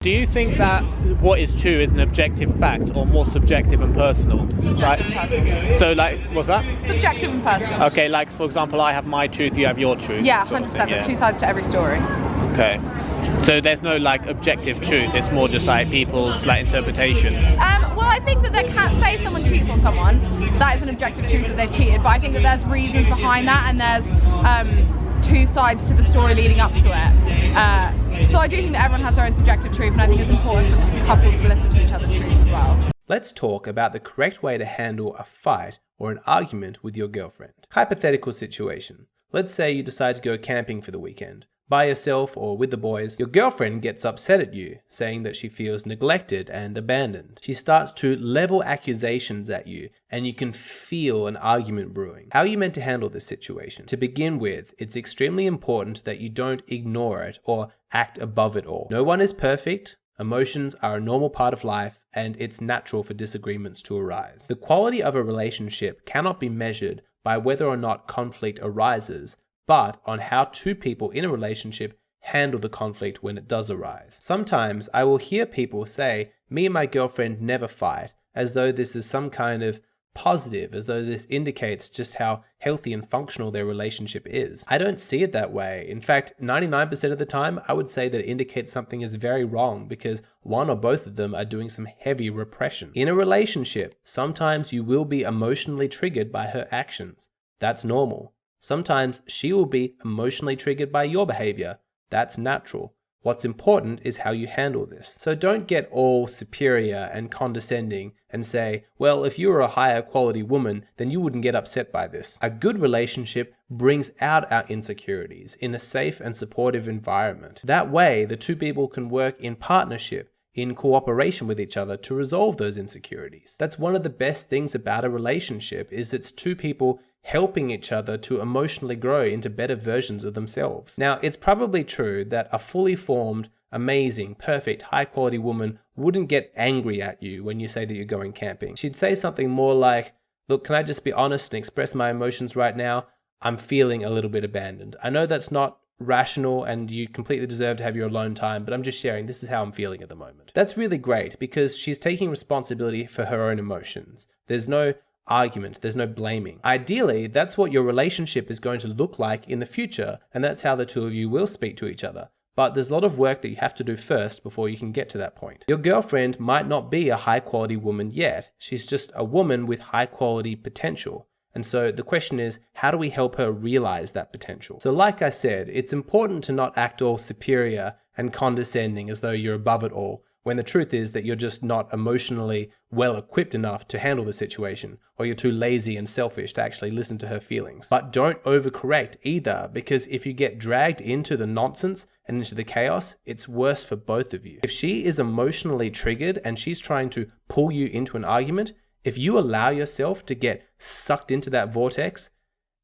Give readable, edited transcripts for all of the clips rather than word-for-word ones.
Do you think that what is true is an objective fact or more subjective and personal? Subjective and personal. So, like, what's that? Subjective and personal. Okay, like, for example, I have my truth, you have your truth. Yeah, sort of 100%. thing, There's two sides to every story. Okay. So there's no, like, objective truth, it's more just, like, people's, like, interpretations. Well, I think that they can't say someone cheats on someone. That is an objective truth that they've cheated, but I think that there's reasons behind that, and there's two sides to the story leading up to it. So I do think that everyone has their own subjective truth, and I think it's important for couples to listen to each other's truths as well. Let's talk about the correct way to handle a fight or an argument with your girlfriend. Hypothetical situation. Let's say you decide to go camping for the weekend. By yourself or with the boys, your girlfriend gets upset at you, saying that she feels neglected and abandoned. She starts to level accusations at you, and you can feel an argument brewing. How are you meant to handle this situation? To begin with, it's extremely important that you don't ignore it or act above it all. No one is perfect. Emotions are a normal part of life, and it's natural for disagreements to arise. The quality of a relationship cannot be measured by whether or not conflict arises, but on how two people in a relationship handle the conflict when it does arise. Sometimes I will hear people say, me and my girlfriend never fight, as though this is some kind of positive, as though this indicates just how healthy and functional their relationship is. I don't see it that way. In fact, 99% of the time, I would say that it indicates something is very wrong because one or both of them are doing some heavy repression. In a relationship, sometimes you will be emotionally triggered by her actions. That's normal. Sometimes she will be emotionally triggered by your behavior. That's natural. What's important is how you handle this. So don't get all superior and condescending and say, well, if you were a higher quality woman, then you wouldn't get upset by this. A good relationship brings out our insecurities in a safe and supportive environment. That way, the two people can work in partnership, in cooperation with each other to resolve those insecurities. That's one of the best things about a relationship, is it's two people helping each other to emotionally grow into better versions of themselves. Now, it's probably true that a fully formed, amazing, perfect, high-quality woman wouldn't get angry at you when you say that you're going camping. She'd say something more like, look, can I just be honest and express my emotions right now? I'm feeling a little bit abandoned. I know that's not rational and you completely deserve to have your alone time, but I'm just sharing, this is how I'm feeling at the moment. That's really great because she's taking responsibility for her own emotions. There's no argument, there's no blaming. Ideally, that's what your relationship is going to look like in the future, and that's how the two of you will speak to each other. But there's a lot of work that you have to do first before you can get to that point. Your girlfriend might not be a high quality woman yet. She's just a woman with high quality potential. And so the question is, how do we help her realize that potential? So like I said, it's important to not act all superior and condescending as though you're above it all, when the truth is that you're just not emotionally well equipped enough to handle the situation, or you're too lazy and selfish to actually listen to her feelings. But don't overcorrect either, because if you get dragged into the nonsense and into the chaos, it's worse for both of you. If she is emotionally triggered and she's trying to pull you into an argument, if you allow yourself to get sucked into that vortex,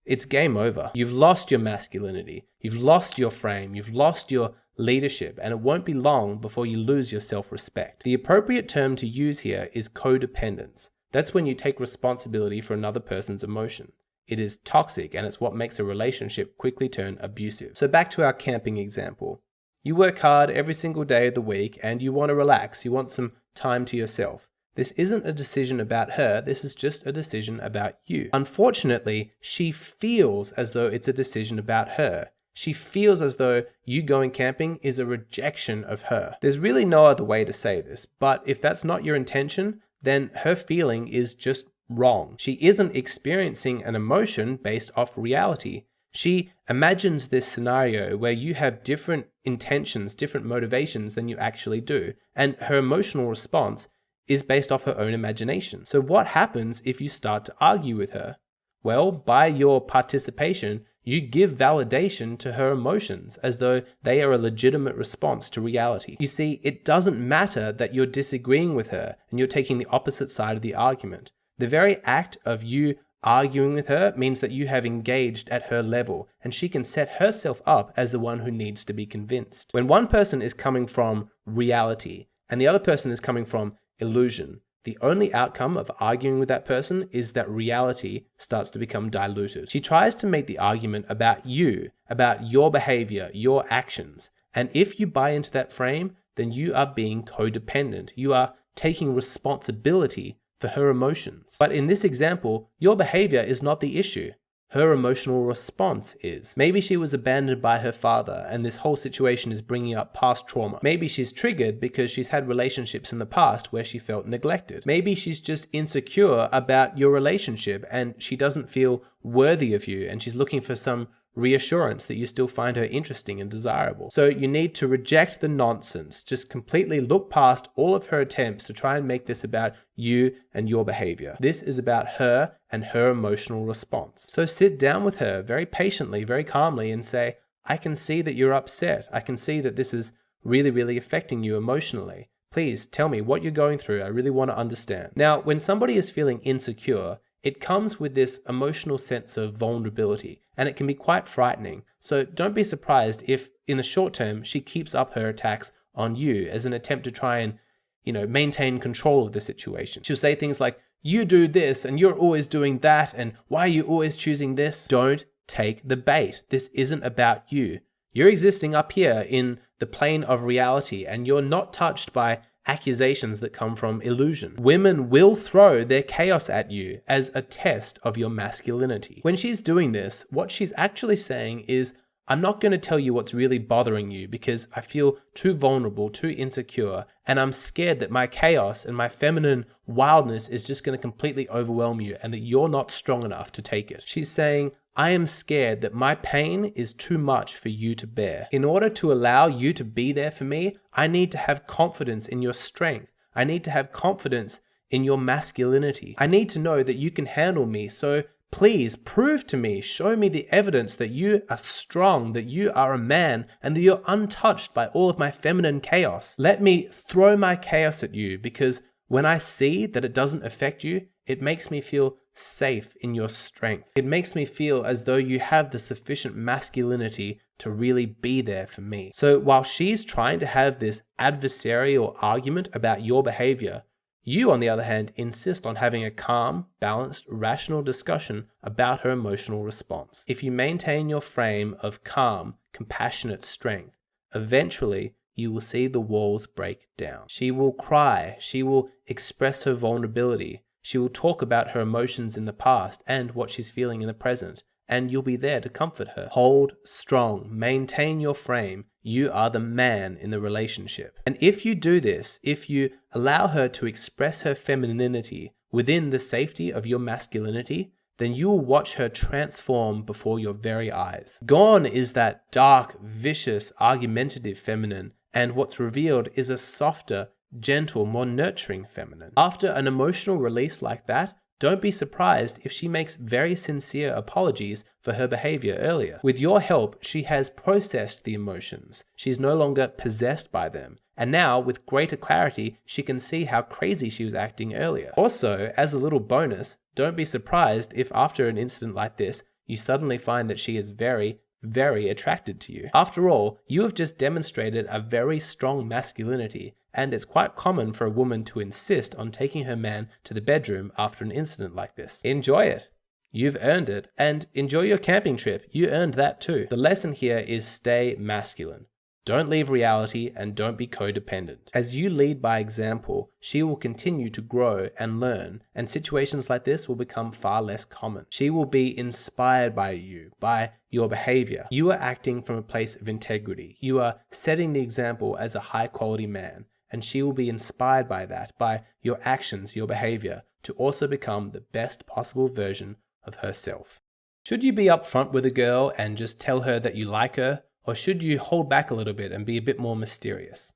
it's game over. You've lost your masculinity, you've lost your frame, you've lost your leadership, and it won't be long before you lose your self-respect. The appropriate term to use here is codependence. That's when you take responsibility for another person's emotion. It is toxic, and it's what makes a relationship quickly turn abusive. So back to our camping example. You work hard every single day of the week and you want to relax, you want some time to yourself. This isn't a decision about her, this is just a decision about you. Unfortunately, she feels as though it's a decision about her. She feels as though you going camping is a rejection of her. There's really no other way to say this, but if that's not your intention, then her feeling is just wrong. She isn't experiencing an emotion based off reality. She imagines this scenario where you have different intentions, different motivations than you actually do, and her emotional response is based off her own imagination. So what happens if you start to argue with her? Well, by your participation, you give validation to her emotions as though they are a legitimate response to reality. You see, it doesn't matter that you're disagreeing with her and you're taking the opposite side of the argument. The very act of you arguing with her means that you have engaged at her level, and she can set herself up as the one who needs to be convinced. When one person is coming from reality and the other person is coming from illusion, the only outcome of arguing with that person is that reality starts to become diluted. She tries to make the argument about you, about your behavior, your actions. And if you buy into that frame, then you are being codependent. You are taking responsibility for her emotions. But in this example, your behavior is not the issue. Her emotional response is. Maybe she was abandoned by her father and this whole situation is bringing up past trauma. Maybe she's triggered because she's had relationships in the past where she felt neglected. Maybe she's just insecure about your relationship and she doesn't feel worthy of you and she's looking for some reassurance that you still find her interesting and desirable. So you need to reject the nonsense. Just completely look past all of her attempts to try and make this about you and your behavior. This is about her and her emotional response. So sit down with her very patiently, very calmly and say, I can see that you're upset. I can see that this is really, really affecting you emotionally. Please tell me what you're going through. I really want to understand. Now, when somebody is feeling insecure, it comes with this emotional sense of vulnerability, and it can be quite frightening. So don't be surprised if, in the short term, she keeps up her attacks on you as an attempt to try and, maintain control of the situation. She'll say things like, you do this, and you're always doing that, and why are you always choosing this? Don't take the bait. This isn't about you. You're existing up here in the plane of reality, and you're not touched by accusations that come from illusion. Women will throw their chaos at you as a test of your masculinity. When she's doing this, what she's actually saying is, I'm not going to tell you what's really bothering you because I feel too vulnerable, too insecure, and I'm scared that my chaos and my feminine wildness is just going to completely overwhelm you and that you're not strong enough to take it. She's saying, I am scared that my pain is too much for you to bear. In order to allow you to be there for me, I need to have confidence in your strength. I need to have confidence in your masculinity. I need to know that you can handle me. So please prove to me, show me the evidence that you are strong, that you are a man, and that you're untouched by all of my feminine chaos. Let me throw my chaos at you because when I see that it doesn't affect you, it makes me feel safe in your strength. It makes me feel as though you have the sufficient masculinity to really be there for me. So while she's trying to have this adversarial argument about your behavior, you, on the other hand, insist on having a calm, balanced, rational discussion about her emotional response. If you maintain your frame of calm, compassionate strength, eventually you will see the walls break down. She will cry. She will express her vulnerability. She will talk about her emotions in the past and what she's feeling in the present, and you'll be there to comfort her. Hold strong, maintain your frame. You are the man in the relationship. And if you do this, if you allow her to express her femininity within the safety of your masculinity, then you will watch her transform before your very eyes. Gone is that dark, vicious, argumentative feminine, and what's revealed is a softer, gentle, more nurturing feminine. After an emotional release like that, don't be surprised if she makes very sincere apologies for her behavior earlier. With your help, she has processed the emotions. She's no longer possessed by them. And now, with greater clarity, she can see how crazy she was acting earlier. Also, as a little bonus, don't be surprised if after an incident like this, you suddenly find that she is very, very attracted to you. After all, you have just demonstrated a very strong masculinity, and it's quite common for a woman to insist on taking her man to the bedroom after an incident like this. Enjoy it. You've earned it, and enjoy your camping trip. You earned that too. The lesson here is stay masculine. Don't leave reality and don't be codependent. As you lead by example, she will continue to grow and learn, and situations like this will become far less common. She will be inspired by you, by your behavior. You are acting from a place of integrity. You are setting the example as a high quality man, and she will be inspired by that, by your actions, your behavior, to also become the best possible version of herself. Should you be upfront with a girl and just tell her that you like her? Or should you hold back a little bit and be a bit more mysterious?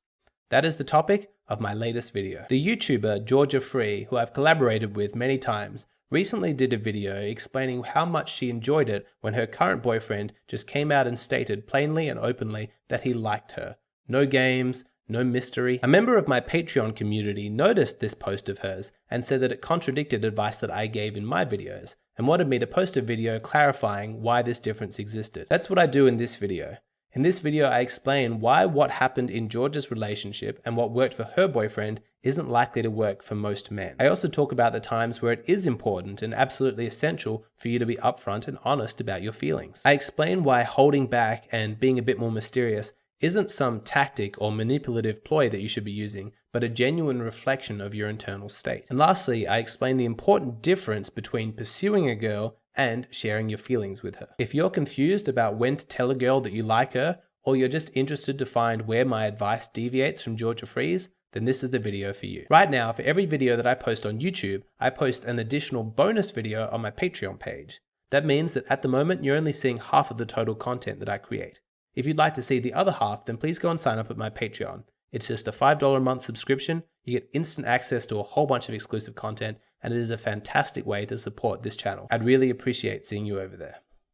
That is the topic of my latest video. The YouTuber Georgia Free, who I've collaborated with many times, recently did a video explaining how much she enjoyed it when her current boyfriend just came out and stated plainly and openly that he liked her. No games, no mystery. A member of my Patreon community noticed this post of hers and said that it contradicted advice that I gave in my videos and wanted me to post a video clarifying why this difference existed. That's what I do in this video. In this video, I explain why what happened in Georgia's relationship and what worked for her boyfriend isn't likely to work for most men. I also talk about the times where it is important and absolutely essential for you to be upfront and honest about your feelings. I explain why holding back and being a bit more mysterious isn't some tactic or manipulative ploy that you should be using, but a genuine reflection of your internal state. And lastly, I explain the important difference between pursuing a girl and sharing your feelings with her. If you're confused about when to tell a girl that you like her, or you're just interested to find where my advice deviates from Georgia Freeze, then this is the video for you. Right now, for every video that I post on YouTube, I post an additional bonus video on my Patreon page. That means that at the moment, you're only seeing half of the total content that I create. If you'd like to see the other half, then please go and sign up at my Patreon. It's just a $5 a month subscription. You get instant access to a whole bunch of exclusive content, and it is a fantastic way to support this channel. I'd really appreciate seeing you over there.